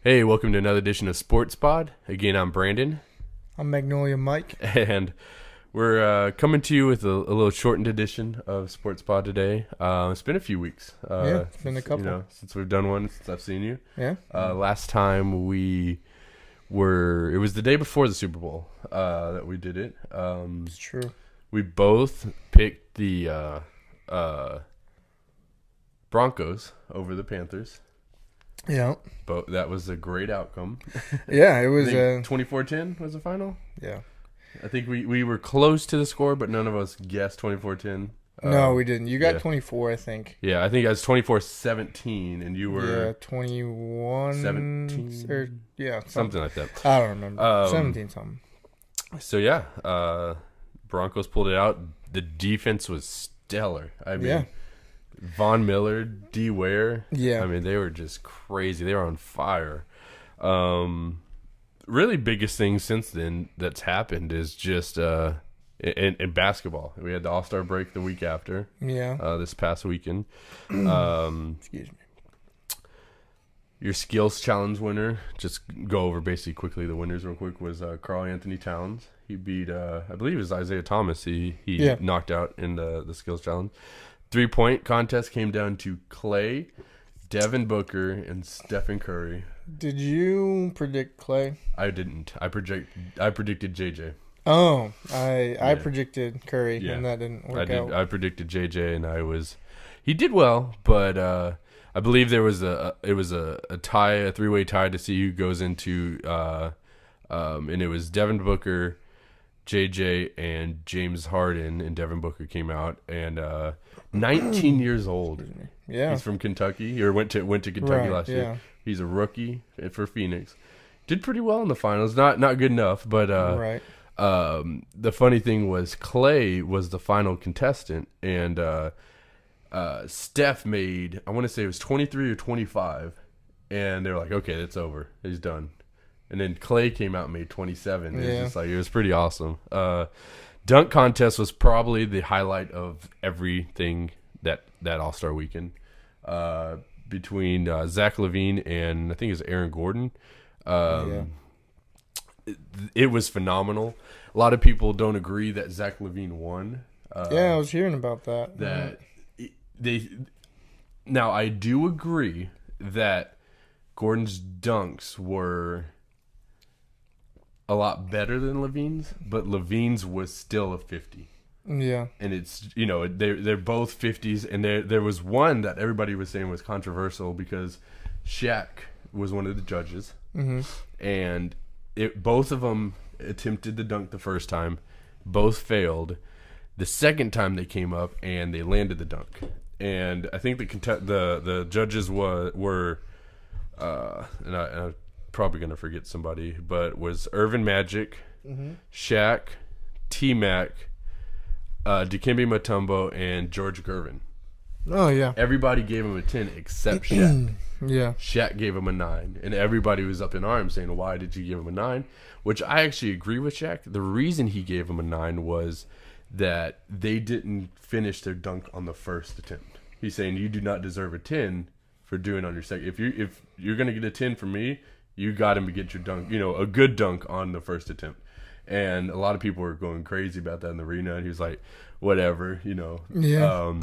Hey, welcome to another edition of Sports Pod. Again, I'm Brandon. I'm Magnolia Mike. And we're coming to you with a little shortened edition of Sports Pod today. It's been a few weeks. It's been a couple. Since we've done one, since I've seen you. Yeah. Last time it was the day before the Super Bowl that we did it. It's true. We both picked the Broncos over the Panthers. Yeah. But that was a great outcome. Yeah, it was 24-10 was the final. Yeah. I think we were close to the score, but none of us guessed 24-10. No, we didn't. You got 24, I think. Yeah, I think I was 24-17, and you were 21 17 or something like that. I don't remember. 17 something. So yeah, Broncos pulled it out. The defense was stellar. I mean, Von Miller, D. Ware. Yeah, I mean they were just crazy. They were on fire. Really biggest thing since then that's happened is just in basketball. We had the All-Star break the week after. Yeah. This past weekend. Excuse me. Your skills challenge winner, just go over basically quickly the winners real quick, was Karl Anthony Towns. He beat, I believe it was Isaiah Thomas. He knocked out in the skills challenge. 3-point contest came down to Clay, Devin Booker, and Stephen Curry. Did you predict Clay? I didn't. I predicted JJ. Oh, I predicted Curry, and that didn't work out. I predicted JJ, and he did well, but I believe it was a tie, a 3-way tie to see who goes into, and it was Devin Booker, JJ, and James Harden, and Devin Booker came out, and 19 years old. Yeah, he's from Kentucky, or went to Kentucky last year. Yeah. He's a rookie for Phoenix. Did pretty well in the finals. Not good enough, but the funny thing was Clay was the final contestant, and Steph made, I want to say it was 23 or 25, and they were like, okay, it's over. He's done. And then Clay came out and made 27. It was pretty awesome. Dunk contest was probably the highlight of everything that All-Star weekend. Between Zach LaVine and I think it was Aaron Gordon. It was phenomenal. A lot of people don't agree that Zach LaVine won. I was hearing about that. Now I do agree that Gordon's dunks were a lot better than LaVine's, but LaVine's was still a 50. Yeah, and it's they're both 50s, and there was one that everybody was saying was controversial because Shaq was one of the judges, and both of them attempted the dunk the first time, both failed. The second time they came up and they landed the dunk, and I think the judges were and I'm probably gonna forget somebody, but was Irvin Magic, Shaq, T-Mac, Dikembe Mutombo, and George Gervin. Oh, yeah. Everybody gave him a 10 except Shaq. Yeah. Shaq gave him a 9. And everybody was up in arms saying, why did you give him a 9? Which I actually agree with Shaq. The reason he gave him a 9 was that they didn't finish their dunk on the first attempt. He's saying, you do not deserve a 10 for doing on your second. If you're going to get a 10 from me, you got him to get your dunk, a good dunk on the first attempt. And a lot of people were going crazy about that in the arena. And he was like, whatever, Yeah.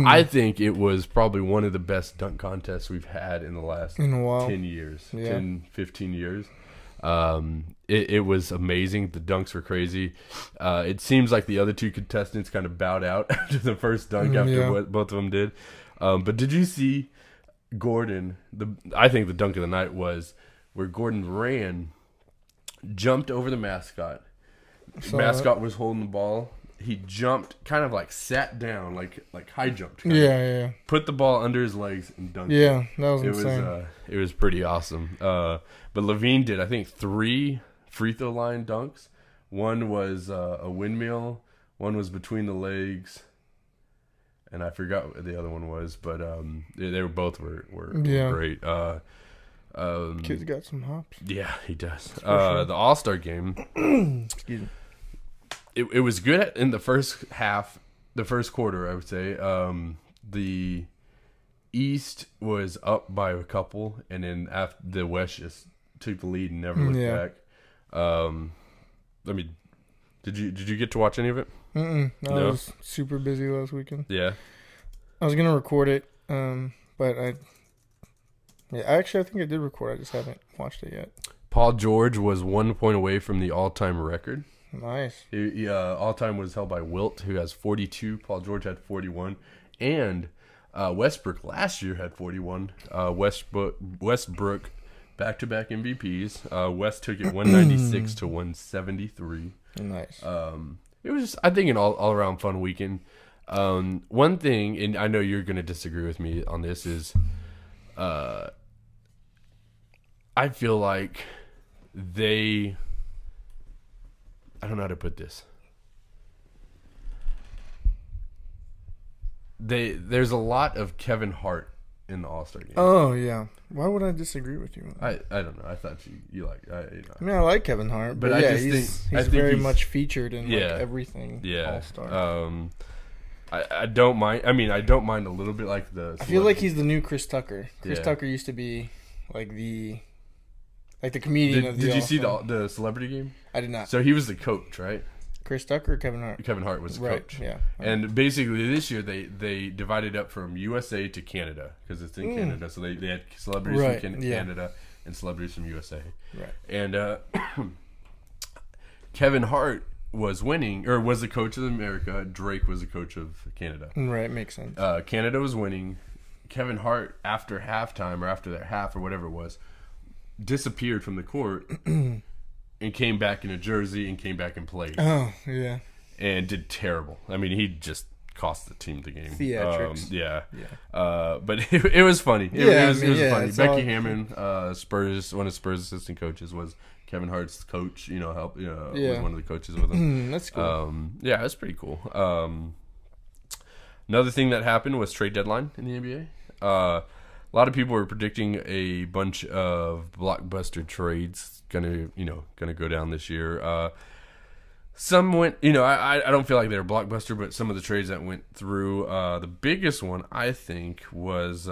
I think it was probably one of the best dunk contests we've had in the last 10 years, 10, 15 years. It was amazing. The dunks were crazy. It seems like the other two contestants kind of bowed out after the first dunk after what both of them did. But did you see Gordon? I think the dunk of the night was where Gordon ran, jumped over the mascot. Mascot was holding the ball. He jumped, kind of like sat down, like high jumped. Yeah. Put the ball under his legs and dunked. Yeah, that was insane. It was pretty awesome. But LaVine did, I think, 3 free throw line dunks. One was a windmill. One was between the legs, and I forgot what the other one was. But they were both were great. Kid's got some hops. Yeah, he does. Sure. The All-Star game. Excuse me. It was good in the first half, the first quarter, I would say. The East was up by a couple, and then after the West just took the lead and never looked back. Did you get to watch any of it? I was super busy last weekend. Yeah. I was gonna record it, but I think I did record. I just haven't watched it yet. Paul George was 1 point away from the all-time record. Nice. All-time was held by Wilt, who has 42. Paul George had 41. And Westbrook last year had 41. Westbrook back-to-back MVPs. West took it 196 to 173. Nice. It was, I think, an all-around fun weekend. One thing, and I know you're going to disagree with me on this, is I feel like I don't know how to put this. There's a lot of Kevin Hart in the All-Star game. Oh yeah, why would I disagree with you? I don't know. I thought you like. I mean, I like Kevin Hart, but yeah, he's very much featured in everything. Yeah, All-Star. I don't mind. I mean, I don't mind a little bit like the. I feel like he's the new Chris Tucker. Chris Tucker used to be like the comedian of the. Did you see the celebrity game? I did not. So he was the coach, right? Chris Tucker or Kevin Hart? Kevin Hart was the coach. Yeah. And basically this year they divided up from USA to Canada because it's in Canada. So they had celebrities from Canada and celebrities from USA. Right. And Kevin Hart was winning, or was the coach of America. Drake was the coach of Canada. Right, makes sense. Canada was winning. Kevin Hart, after halftime or after that half or whatever it was, disappeared from the court and came back in a jersey and came back and played. Oh, yeah. And did terrible. I mean, he just cost the team the game. Theatrics. But it was funny. It was funny. Becky all... Hammond, Spurs, one of Spurs' assistant coaches, was Kevin Hart's coach. Was one of the coaches with him. That's cool. That's pretty cool. Another thing that happened was trade deadline in the NBA. A lot of people were predicting a bunch of blockbuster trades gonna go down this year. Some went, I don't feel like they were blockbuster, but some of the trades that went through, the biggest one I think was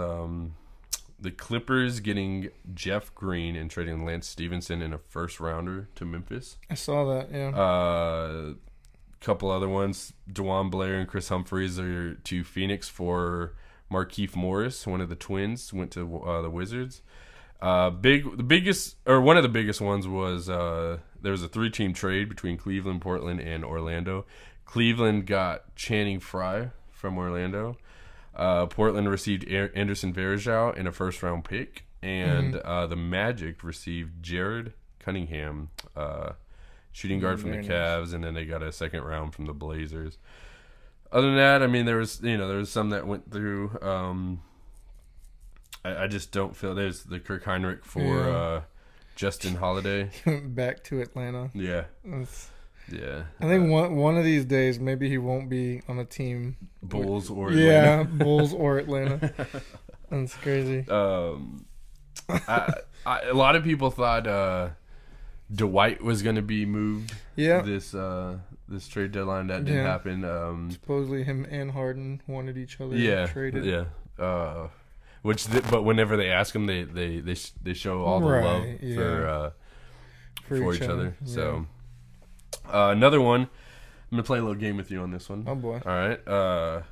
the Clippers getting Jeff Green and trading Lance Stevenson in a first rounder to Memphis. I saw that. Yeah. Couple other ones, DeJuan Blair and Chris Humphries are to Phoenix for Markieff Morris, one of the twins, went to the Wizards. One of the biggest ones was there was a 3-team trade between Cleveland, Portland, and Orlando. Cleveland got Channing Frye from Orlando. Portland received Anderson Varejao and a first-round pick, and the Magic received Jared Cunningham, shooting guard from the Cavs, and then they got a second round from the Blazers. Other than that, I mean, there was some that went through. I just don't feel there's the Kirk Heinrich for Justin Holiday. Back to Atlanta. Yeah. I think one of these days maybe he won't be on a team. Bulls or Atlanta. Yeah, Bulls or Atlanta. That's crazy. A lot of people thought Dwight was going to be moved. Yeah. This trade deadline that didn't happen. Supposedly him and Harden wanted each other traded. Yeah. But whenever they ask him, they show all the love for each other. Yeah. So another one. I'm gonna play a little game with you on this one. Oh boy! All right.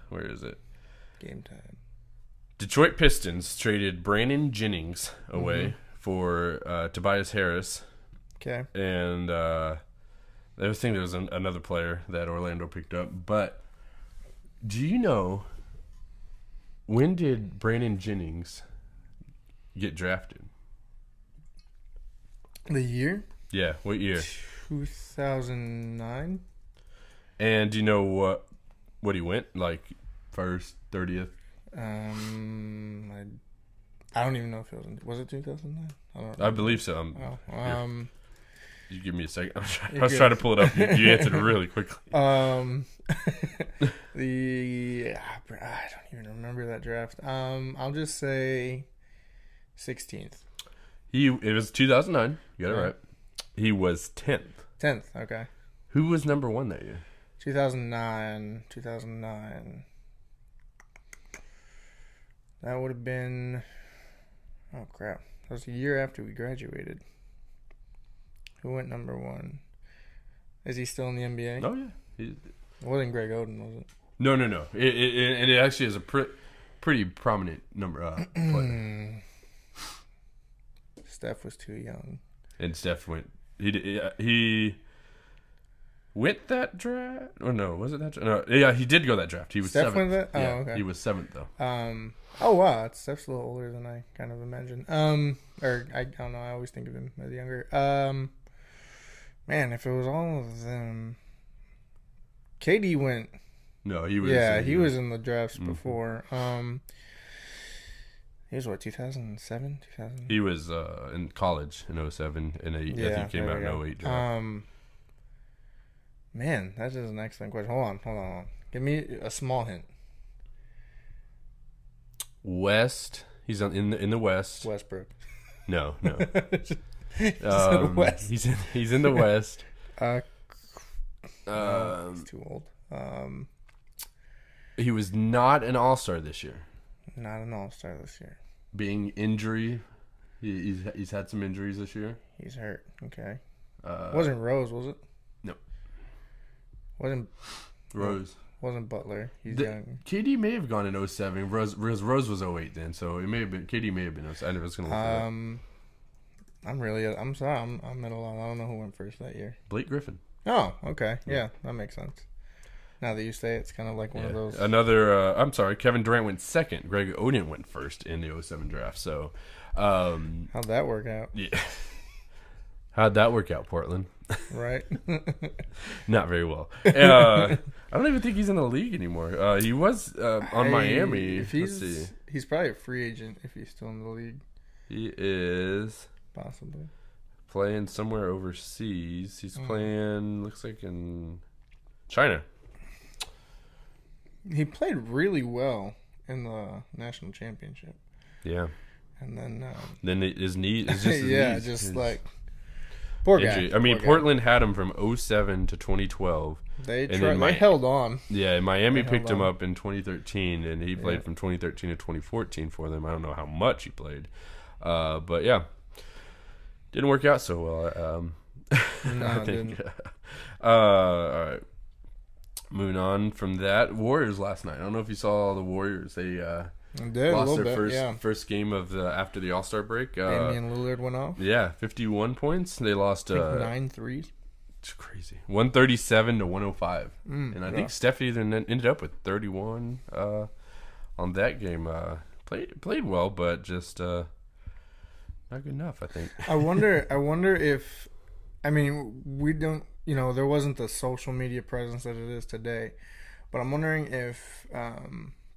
Where is it? Game time. Detroit Pistons traded Brandon Jennings away for Tobias Harris. Okay. And I think there was another player that Orlando picked up. But do you know, when did Brandon Jennings get drafted? The year? Yeah, what year? 2009. And do you know what he went? Like first, 30th? I don't even know if it was it 2009? I believe so. You give me a second. I was good. trying to pull it up. You answered it really quickly. I don't even remember that draft. I'll just say 16th. It was 2009. You got it right. He was 10th. 10th, okay. Who was number 1 that year? 2009. That would have been... Oh, crap. That was a year after we graduated. Who went number 1? Is he still in the NBA? Oh, yeah. It wasn't Greg Oden, was it? No. It actually is a pretty prominent number player. Steph was too young. And Steph went... He went that draft? Or no, was it that draft? No, yeah, he did go that draft. He was Steph 7th. went that? Oh, yeah, okay. He was 7th, though. Oh, wow. Steph's a little older than I kind of imagined. Or, I don't know. I always think of him as younger. Man, if it was all of them... KD went... No, he was... Yeah, he was in the drafts before. He was, what, 2007? 2000? He was in college in 07, and I think he came out in 08 draft. Man, that is an excellent question. Hold on. Give me a small hint. West. He's in the West. Westbrook. No. West. He's in the West. He's too old. He was not an All-Star this year. Not an All-Star this year. Being injury, he's had some injuries this year. He's hurt. Okay. Wasn't Rose, was it? No. Wasn't Rose. Wasn't Butler. He's young. KD may have gone in 07. Rose was 08 then, so it may have been KD may have been 07. I was going to look it up. I'm sorry. I'm at a loss. I don't know who went first that year. Blake Griffin. Oh, okay. Yeah, that makes sense. Now that you say it, it's kind of like one of those. Another, I'm sorry, Kevin Durant went second. Greg Oden went first in the 07 draft. So, how'd that work out? Yeah. How'd that work out, Portland? Right. Not very well. I don't even think he's in the league anymore. He was on Miami. Let's see. He's probably a free agent if he's still in the league. He is possibly playing somewhere overseas. He's playing, looks like, in China. He played really well in the national championship. Yeah. And then his knee is just his knees. Like poor injury. guy. I mean, Portland had him from 07 to 2012. They held on. Yeah, Miami picked him up in 2013, and he played from 2013 to 2014 for them. I don't know how much he played, but yeah, didn't work out so well. No, I think. All right. Moving on from that, Warriors last night. I don't know if you saw the Warriors. They lost their first game of after the All-Star break. Damian Lillard went off. Yeah, 51 points. They lost 9 threes. It's crazy. 137 to 105. And I think Steph even ended up with 31 on that game. Played well, but just not good enough, I think. I wonder if, I mean, we don't. There wasn't the social media presence that it is today. But I'm wondering if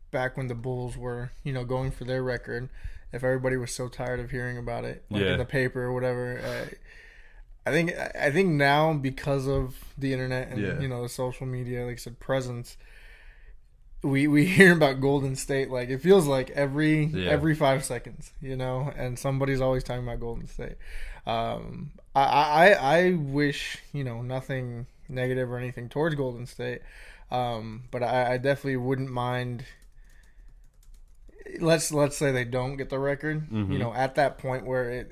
back when the Bulls were, going for their record, if everybody was so tired of hearing about it in the paper or whatever. I think now, because of the internet and the social media, like I said, presence, we hear about Golden State like it feels like every 5 seconds, and somebody's always talking about Golden State. I wish nothing negative or anything towards Golden State, but I definitely wouldn't mind. Let's say they don't get the record. At that point where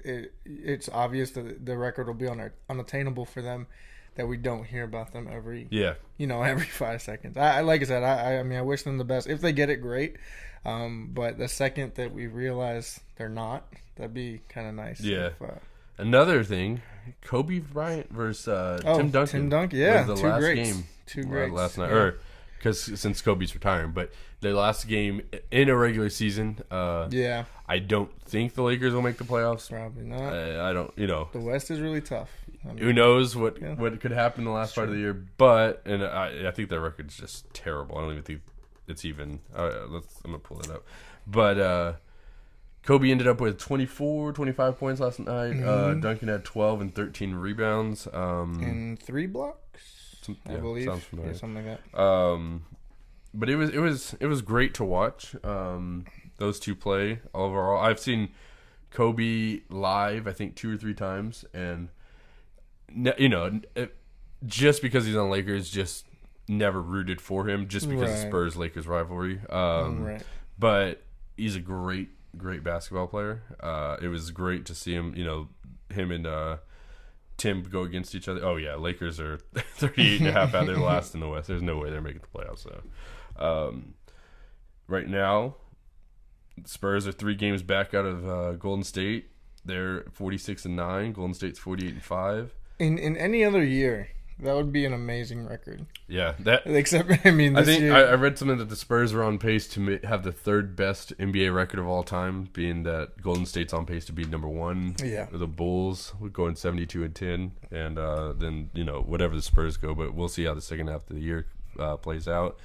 it's obvious that the record will be unattainable for them, that we don't hear about them every 5 seconds. Like I said, I mean I wish them the best. If they get it, great. But the second that we realize they're not, that'd be kind of nice. Yeah. Another thing, Kobe Bryant versus Tim Duncan. Tim Duncan, yeah, was the last game. Two greats last night, or because since Kobe's retiring, but the last game in a regular season. I don't think the Lakers will make the playoffs. Probably not. I don't. The West is really tough. I mean, who knows what could happen in the last part of the year? But I think their record's just terrible. I don't even think it's even. I'm gonna pull it up, but. Kobe ended up with 25 points last night. Duncan had 12 and 13 rebounds. And 3 blocks, I believe. Sounds familiar. Yeah, something like that. But it was great to watch those two play overall. I've seen Kobe live, I think 2 or 3 times, and just because he's on Lakers, just never rooted for him, just because of Spurs-Lakers rivalry. But he's a great basketball player. It was great to see him. Him and Tim go against each other. Oh yeah, Lakers are 38.5 out. They're last in the West. There's no way they're making the playoffs. So right now, Spurs are 3 games back out of Golden State. They're 46-9. Golden State's 48-5. In any other year, that would be an amazing record. Yeah, except this year, I read something that the Spurs were on pace to have the 3rd best NBA record of all time, being that Golden State's on pace to be number 1. Yeah, the Bulls would go in 72-10, and then whatever the Spurs go, but we'll see how the second half of the year plays out.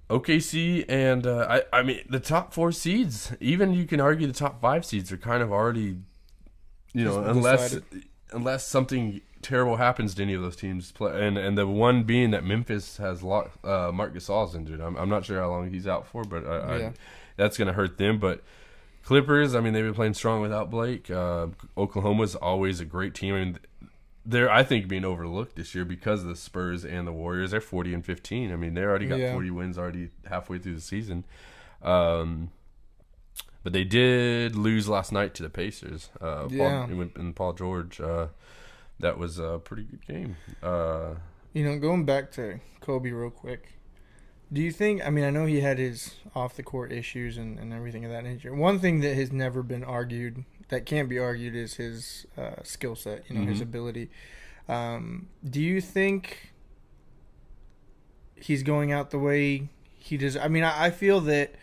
OKC and I mean the top 4 seeds, even you can argue the top 5 seeds are kind of already, unless something terrible happens to any of those teams. And the one being that Memphis has Marc Gasol's injured. I'm not sure how long he's out for, but that's going to hurt them. But Clippers, I mean, they've been playing strong without Blake. Oklahoma's always a great team. I mean, they're, I think, being overlooked this year because of the Spurs and the Warriors. They're 40-15. I mean, they already got 40 wins already halfway through the season. But they did lose last night to the Pacers. Paul George. That was a pretty good game. Going back to Kobe real quick, do you think, I mean, I know he had his off-the-court issues and everything of that nature. One thing that has never been argued, that can't be argued, is his skill set, his ability. Do you think he's going out the way he does? I mean, I feel that,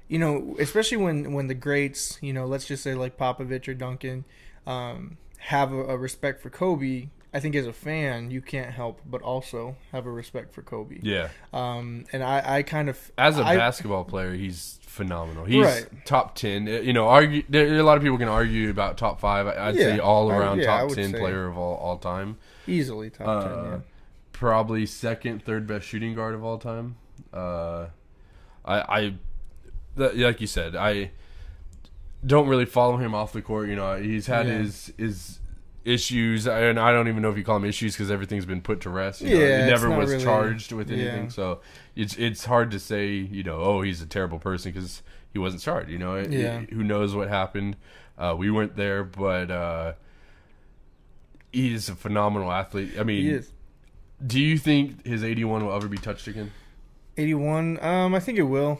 especially when the greats, let's just say like Popovich or Duncan, have a respect for Kobe, I think as a fan, you can't help but also have a respect for Kobe. Yeah. And I kind of... As a basketball player, he's phenomenal. He's top 10. There are a lot of people can argue about top 5. I'd say all around top 10 player of all time. Easily top 10, yeah. Probably second, third best shooting guard of all time. Like you said, I don't really follow him off the court. He's had his issues, and I don't even know if you call them issues because everything's been put to rest. He never was really charged with anything, so it's hard to say, he's a terrible person because he wasn't charged. Who knows what happened? We weren't there, but he's a phenomenal athlete. I mean, he is. Do you think his 81 will ever be touched again? 81, I think it will.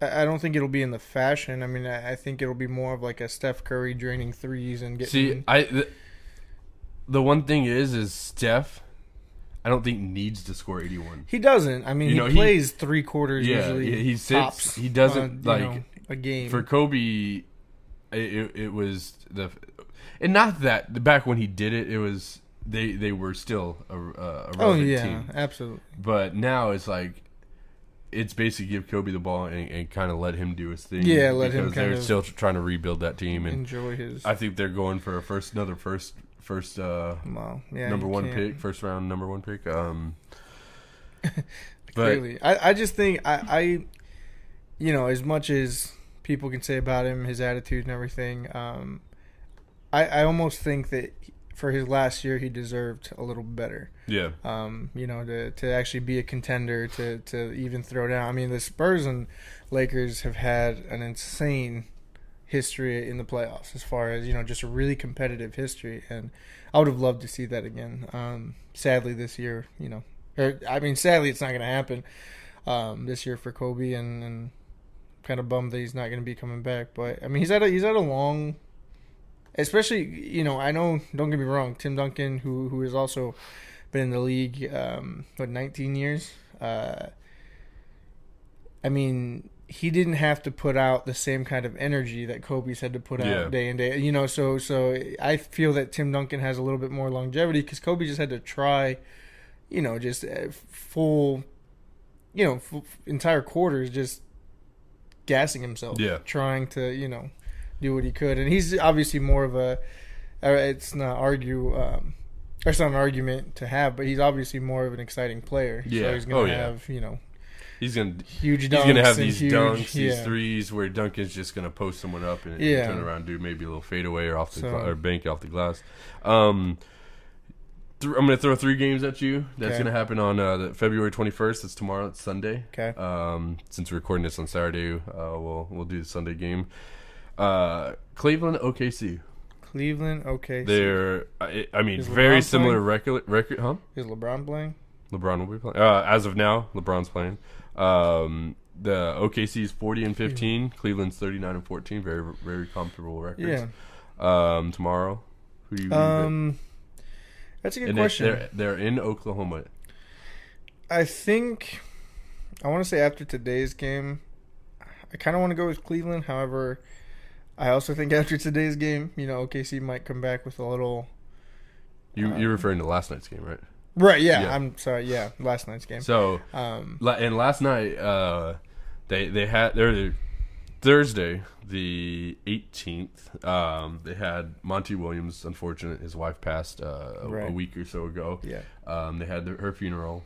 I don't think it'll be in the fashion. I mean, I think it'll be more of like a Steph Curry draining threes and getting... See, the one thing is Steph, I don't think needs to score 81. He doesn't. I mean, he plays 3 quarters usually. He sits. Tops he doesn't a game. For Kobe, it was and not that back when he did it, it was they were still a relevant team. Absolutely. But now it's like, it's basically give Kobe the ball and kind of let him do his thing. Yeah, let him. Because they're still trying to rebuild that team and enjoy his. I think they're going for another first number 1 pick, first round number 1 pick. Clearly, I just think I as much as people can say about him, his attitude and everything, I almost think that for his last year, he deserved a little better. Yeah. To actually be a contender, to even throw down. I mean, the Spurs and Lakers have had an insane history in the playoffs as far as, just a really competitive history. And I would have loved to see that again. Sadly, this year, sadly, it's not going to happen this year for Kobe, and kind of bummed that he's not going to be coming back. But, I mean, he's had a long... Especially, I know, don't get me wrong, Tim Duncan, who has also been in the league, 19 years. I mean, he didn't have to put out the same kind of energy that Kobe's had to put out day in day. So I feel that Tim Duncan has a little bit more longevity because Kobe just had to try, just full entire quarters just gassing himself, trying to, do what he could, and he's obviously more of a. It's not it's not an argument to have, but he's obviously more of an exciting player. Yeah, so he's gonna have he's gonna huge. Dunks he's gonna have these dunks, these threes where Duncan's just gonna post someone up and turn around, and do maybe a little fadeaway or off the or bank off the glass. I'm going to throw 3 games at you. That's Okay. going to happen on February 21st. It's tomorrow. It's Sunday. Okay. Since we're recording this on Saturday, we'll do the Sunday game. Cleveland, OKC. Cleveland, okay. They're, I mean, Is very LeBron similar playing? record, huh? Is LeBron playing? LeBron will be playing. As of now, LeBron's playing. The OKC is 40-15. Cleveland's 39-14. Very, very comfortable records. Yeah. Tomorrow, who do you? That's a good question. They're in Oklahoma. I think I want to say after today's game, I kind of want to go with Cleveland. However, I also think after today's game, OKC might come back with a little. You're referring to last night's game, right? Right. Yeah. I'm sorry. Yeah, last night's game. So, and last night, they had their Thursday, the 18th. They had Monty Williams. Unfortunate, his wife passed a week or so ago. Yeah. They had her funeral.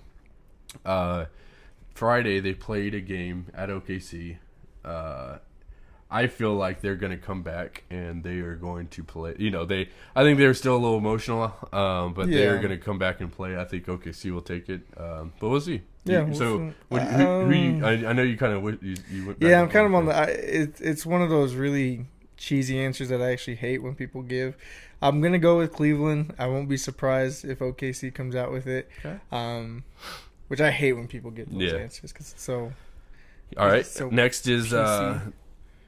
Friday, they played a game at OKC. I feel like they're going to come back and they are going to play. I think they're still a little emotional, but they are going to come back and play. I think OKC will take it, but we'll see. Yeah. So, I know you kind of went. Yeah, I'm kind of on the. It's one of those really cheesy answers that I actually hate when people give. I'm gonna go with Cleveland. I won't be surprised if OKC comes out with it. Okay. Which I hate when people get those answers because it's so. All right. So next is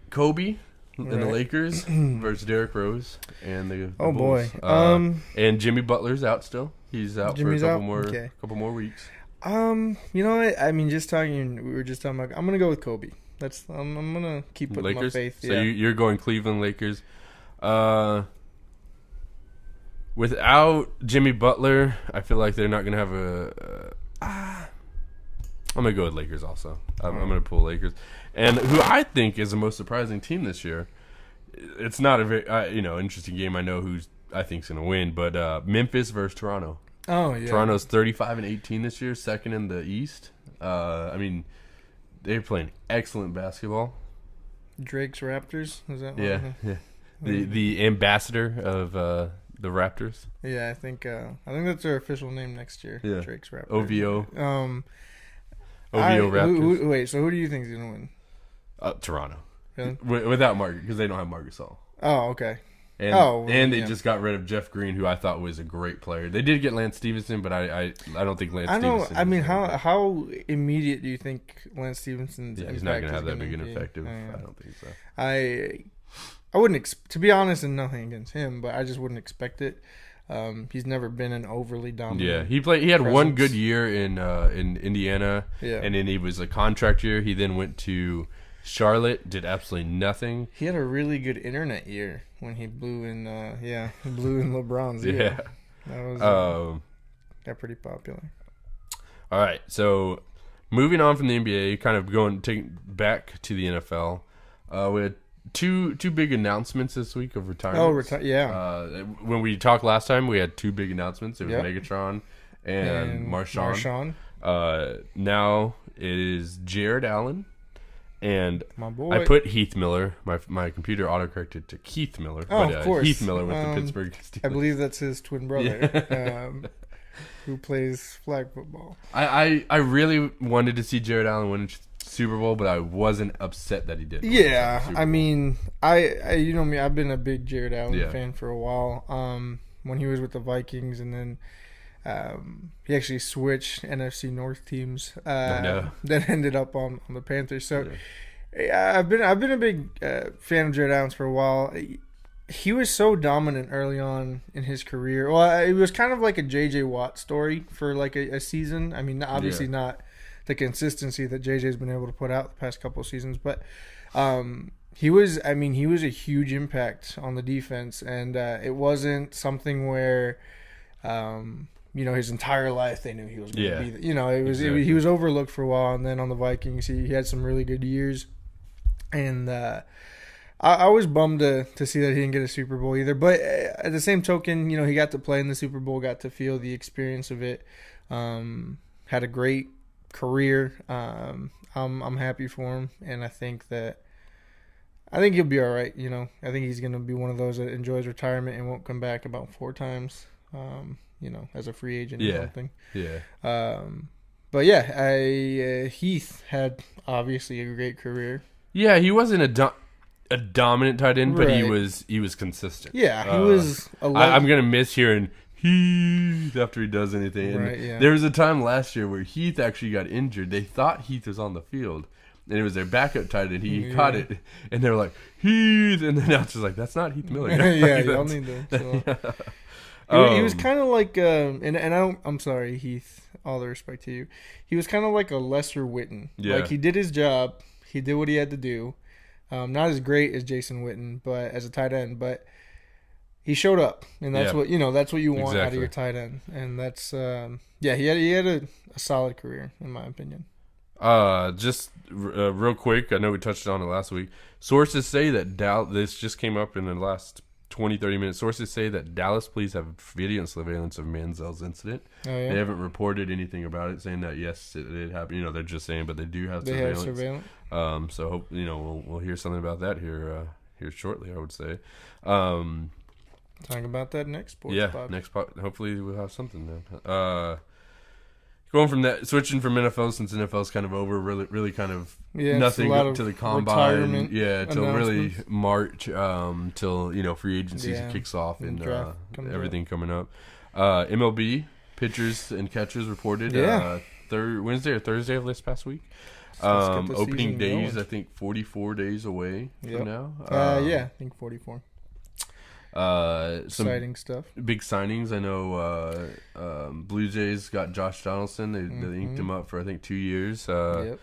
Kobe and the Right. Lakers versus Derrick Rose and the Oh Bulls. boy. And Jimmy Butler's out still. He's out Jimmy's for a out? couple more weeks. You know what? I mean, we were just talking about. I'm gonna go with Kobe. I'm gonna keep putting Lakers. my faith. So you're going Cleveland Lakers. Without Jimmy Butler, I feel like they're not gonna have I'm gonna go with Lakers also. I'm gonna pull Lakers, and who I think is the most surprising team this year. It's not a very interesting game. I know who's I think's gonna win, but Memphis versus Toronto. Oh yeah. Toronto's 35-18 this year, second in the East. I mean, they're playing excellent basketball. Drake's Raptors. Is that? Yeah. The ambassador of the Raptors. Yeah, I think that's their official name next year. Yeah. Drake's Raptors. OVO. OVO Raptors. Wait, so who do you think is gonna win? Toronto. Really? Without Margaret, because they don't have Marc Gasol. Oh, okay. And they just got rid of Jeff Green, who I thought was a great player. They did get Lance Stevenson, but I don't think Lance Stevenson. I mean, how immediate do you think Lance Stevenson's impact he's not going to have that gonna big an be? effect. Yeah. I don't think so. I wouldn't, to be honest, and nothing against him, but I just wouldn't expect it. He's never been an overly dominant. Yeah, he had presence. one good year in Indiana, Yeah. and then he was a contract year. He then went to Charlotte, did absolutely nothing. He had a really good internet year when he blew in LeBron's ear. Yeah, That was got pretty popular. All right, so moving on from the NBA, kind of taking back to the NFL. We had two big announcements this week of retirement. When we talked last time, we had two big announcements. It was Megatron and Marshawn. Now it is Jared Allen. And my boy. I put Heath Miller. My computer autocorrected to Keith Miller. Of course. Heath Miller with the Pittsburgh Steelers. I believe that's his twin brother, who plays flag football. I really wanted to see Jared Allen win a Super Bowl, but I wasn't upset that he didn't. Yeah, I mean, I you know me, I've been a big Jared Allen fan for a while. When he was with the Vikings, and then he actually switched NFC North teams that ended up on the Panthers. So I've been a big fan of Jared Allen for a while. He was so dominant early on in his career. Well, it was kind of like a J.J. Watt story for like a season. I mean, obviously not the consistency that J.J.'s been able to put out the past couple of seasons, but he was a huge impact on the defense, and it wasn't something where his entire life they knew he was going to be there. He was overlooked for a while, and then on the Vikings he had some really good years, and I was bummed to see that he didn't get a Super Bowl either. But at the same token, he got to play in the Super Bowl, got to feel the experience of it, had a great career. I'm happy for him, and I think he'll be all right. I think he's going to be one of those that enjoys retirement and won't come back about 4 times. as a free agent Yeah. or something. Yeah. But yeah, Heath had obviously a great career. Yeah, he wasn't a dominant tight end, but he Right. was consistent. Yeah, he was. I'm gonna miss hearing Heath after he does anything. And Right, yeah. there was a time last year where Heath actually got injured. They thought Heath was on the field, and it was their backup tight end. He caught it, and they were like Heath, and then it's just like that's not Heath Miller. Yeah, y'all need to. So. He was kind of like, I'm sorry, Heath. All the respect to you. He was kind of like a lesser Witten. Yeah. Like he did his job. He did what he had to do. Not as great as Jason Witten, but as a tight end, but he showed up, and that's what that's what you want out of your tight end, and that's he had a solid career in my opinion. Just real quick, I know we touched on it last week. Sources say that this just came up in the last 20-30 minutes. Sources say that Dallas police have video surveillance of Manziel's incident. Oh, yeah? They haven't reported anything about it, saying that yes, it did happen. They're just saying, but they do have surveillance. Have surveillance. So hope we'll hear something about that here shortly. I would say. Talk about that next sports. Yeah, pod. next pod. Hopefully we'll have something then. Going from that, switching from NFL, since NFL's kind of over, really kind of nothing to the combine. Yeah, till really March, till free agency kicks off and everything coming up. MLB pitchers and catchers reported Wednesday or Thursday of this past week. Opening days, going. I think 44 days away from now. I think 44. Some exciting stuff. Big signings. I know Blue Jays got Josh Donaldson. They inked him up for I think 2 years. A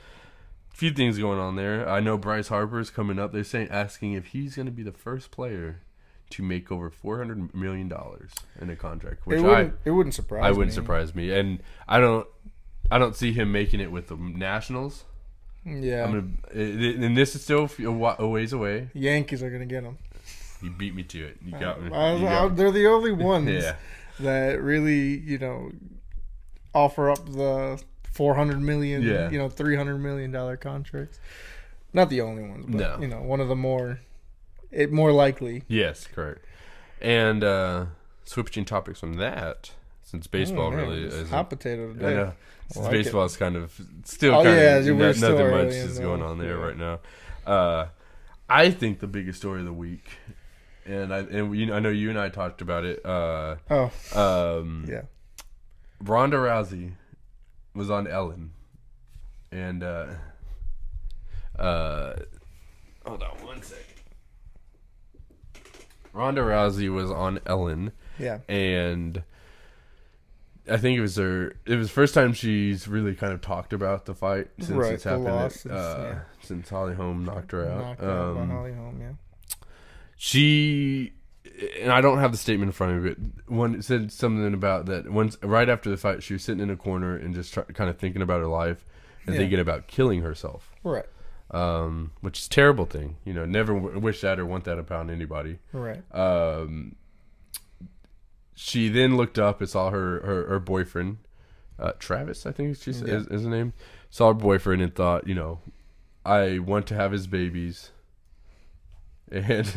few things going on there. I know Bryce Harper's coming up. They're asking if he's going to be the first player to make over $400 million in a contract. Which it wouldn't surprise me. I wouldn't surprise me, and I don't see him making it with the Nationals. Yeah, and this is still a ways away. Yankees are going to get him. You beat me to it. You got me. They're the only ones that really, offer up the $400 million, $300 million contracts. Not the only ones, but one of the more likely. Yes, correct. And switching topics from that, since baseball really is hot potato today. Since baseball is kind of still nothing much is going on there right now. I think the biggest story of the week. And I know you and I talked about it. Ronda Rousey was on Ellen, and hold on one second. Ronda Rousey was on Ellen, and I think it was the first time she's really kind of talked about the fight since it's happened. Since Holly Holm knocked her out. Knocked out by Holly Holm, She, and I don't have the statement in front of me, but one said something about that. Right after the fight, she was sitting in a corner and just kind of thinking about her life and thinking about killing herself. Right. Which is a terrible thing. Never wish that or want that upon anybody. Right. She then looked up and saw her boyfriend, Travis, I think is his name. Saw her boyfriend and thought, I want to have his babies. And she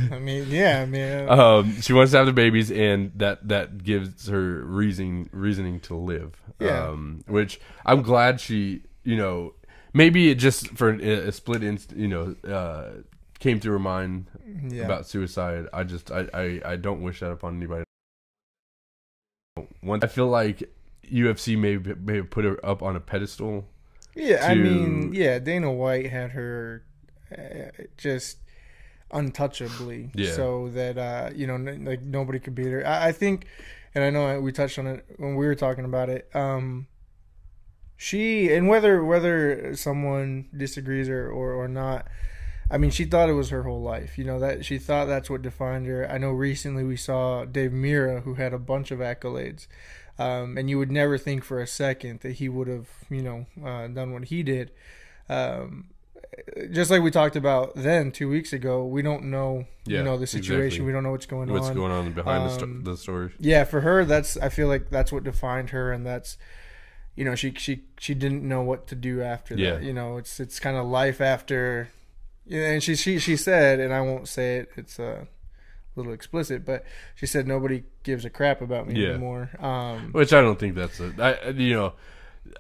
wants to have the babies, and that gives her reasoning to live. Which I'm glad she, maybe it just for a split instant, came through her mind about suicide. I don't wish that upon anybody. I feel like UFC may have put her up on a pedestal. Yeah, Dana White had her just untouchably, so that like nobody could beat her. I think, and I know we touched on it when we were talking about it. She, and whether someone disagrees or not, I mean, she thought it was her whole life. That she thought that's what defined her. I know recently we saw Dave Mirra, who had a bunch of accolades, and you would never think for a second that he would have done what he did. Just like we talked about then 2 weeks ago, we don't know, the situation. Exactly. We don't know what's going on behind the story. Yeah, for her, I feel like that's what defined her, and that's, she didn't know what to do after that. It's kind of life after, and she said, and I won't say it. It's little explicit, but she said nobody gives a crap about me anymore. Which I don't think that's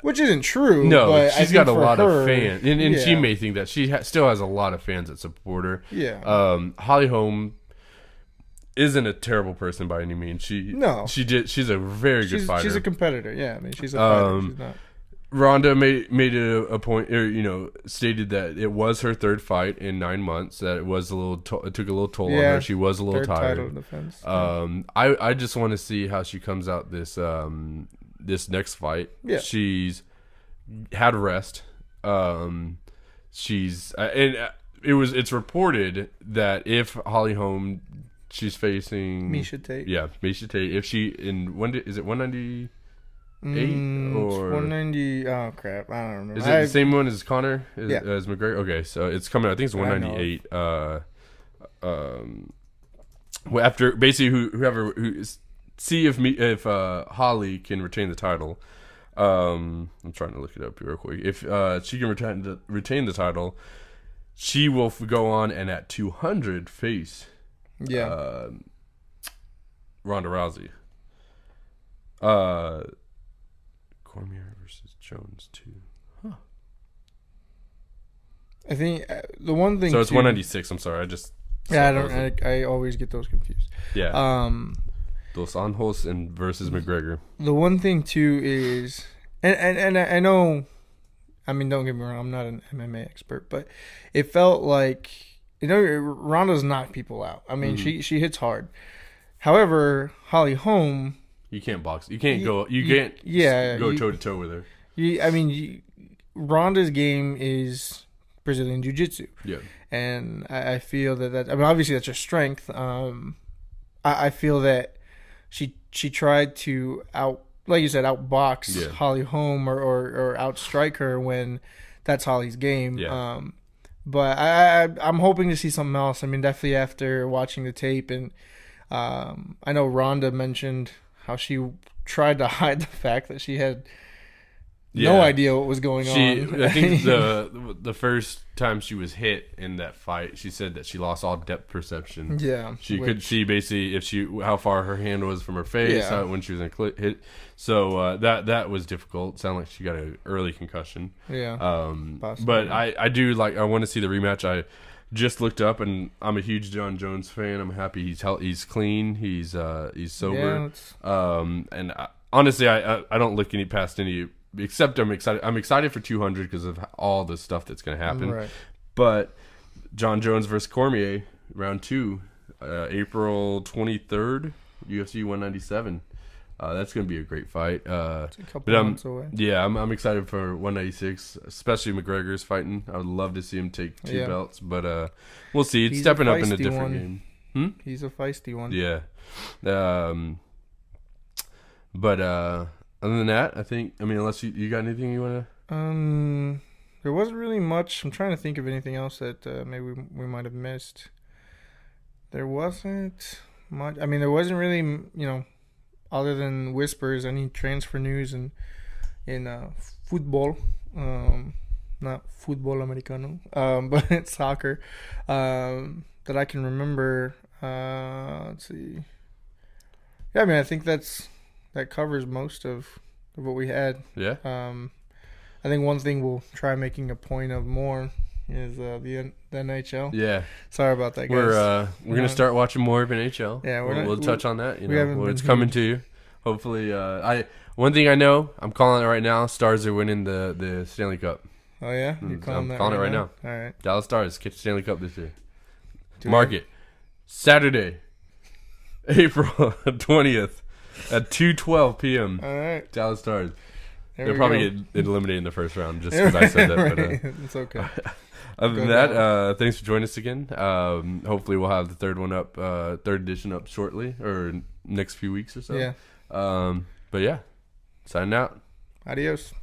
which isn't true. No, but she's got a lot of fans, and she may think that she still has a lot of fans that support her. Yeah. Holly Holm isn't a terrible person by any means. She's a very good fighter. She's a competitor. Yeah, I mean, she's a fighter. She's not. Ronda made it a point, or stated that it was her third fight in 9 months. That it was it took a little toll on her. She was a little tired. Title defense. I just want to see how she comes out this next fight. Yeah. She's had rest. It's reported that if Holly Holm, she's facing Miesha Tate. Yeah, Miesha Tate. If she is it 198 or 190? Oh crap, I don't know. Is it the same one as Conor? As McGregor? Okay, so it's coming. I think it's 198. After basically whoever see if Holly can retain the title. I'm trying to look it up real quick. If she can retain the title, she will go on and at 200 face Ronda Rousey. Cormier versus Jones 2. Huh. I think the one thing. So it's 196. I'm sorry. I always get those confused. Yeah. Dos Anjos versus McGregor. The one thing too is, and I know, I mean, don't get me wrong, I'm not an MMA expert, but it felt like Ronda's knocked people out. I mean, she hits hard. However, Holly Holm, you can't box. You can't go. You can't. Go toe to toe with her. Ronda's game is Brazilian Jiu-Jitsu. Yeah. And I feel that I mean, obviously that's her strength. I feel that she tried to outbox Holly Holm or outstrike her when that's Holly's game. Yeah. But I'm hoping to see something else. I mean, definitely after watching the tape, and I know Ronda mentioned how she tried to hide the fact that she had no idea what was going on. I think the first time she was hit in that fight, she said that she lost all depth perception. Yeah, she could see basically how far her hand was from her face when she was in hit. So that was difficult. Sounded like she got an early concussion. Yeah, but I want to see the rematch. I just looked up, and I'm a huge John Jones fan. I'm happy he's clean. He's sober. Yeah, and honestly, I don't look past any. Except I'm excited for 200 because of all the stuff that's going to happen. Right. But John Jones versus Cormier, round 2, April 23rd, UFC 197. That's going to be a great fight. It's a couple months away. Yeah, I'm excited for 196, especially McGregor's fighting. I would love to see him take 2 belts, but we'll see. It's stepping up in a different game. He's a feisty one. Yeah. But other than that, unless you got anything you want to... There wasn't really much. I'm trying to think of anything else that maybe we might have missed. There wasn't much. I mean, there wasn't really, other than whispers, any transfer news in football. Not football americano, but it's soccer. That I can remember. Let's see. Yeah, I mean, I think that covers most of what we had. Yeah. I think one thing we'll try making a point of more is the NHL. Yeah. Sorry about that, guys. We're gonna start watching more of NHL. Yeah, we'll touch on that. It's coming to you. Hopefully, one thing I know, I'm calling it right now. Stars are winning the Stanley Cup. Oh yeah, I'm calling it right now. All right. Dallas Stars catch the Stanley Cup this year. Mark it. Saturday, April 20th. At 2:12 p.m. All right. Dallas Stars. They'll probably get eliminated in the first round just because I said that. Right. But, it's okay. Other than that, thanks for joining us again. Hopefully we'll have the third edition up shortly or next few weeks or so. Yeah. But yeah, signing out. Adios.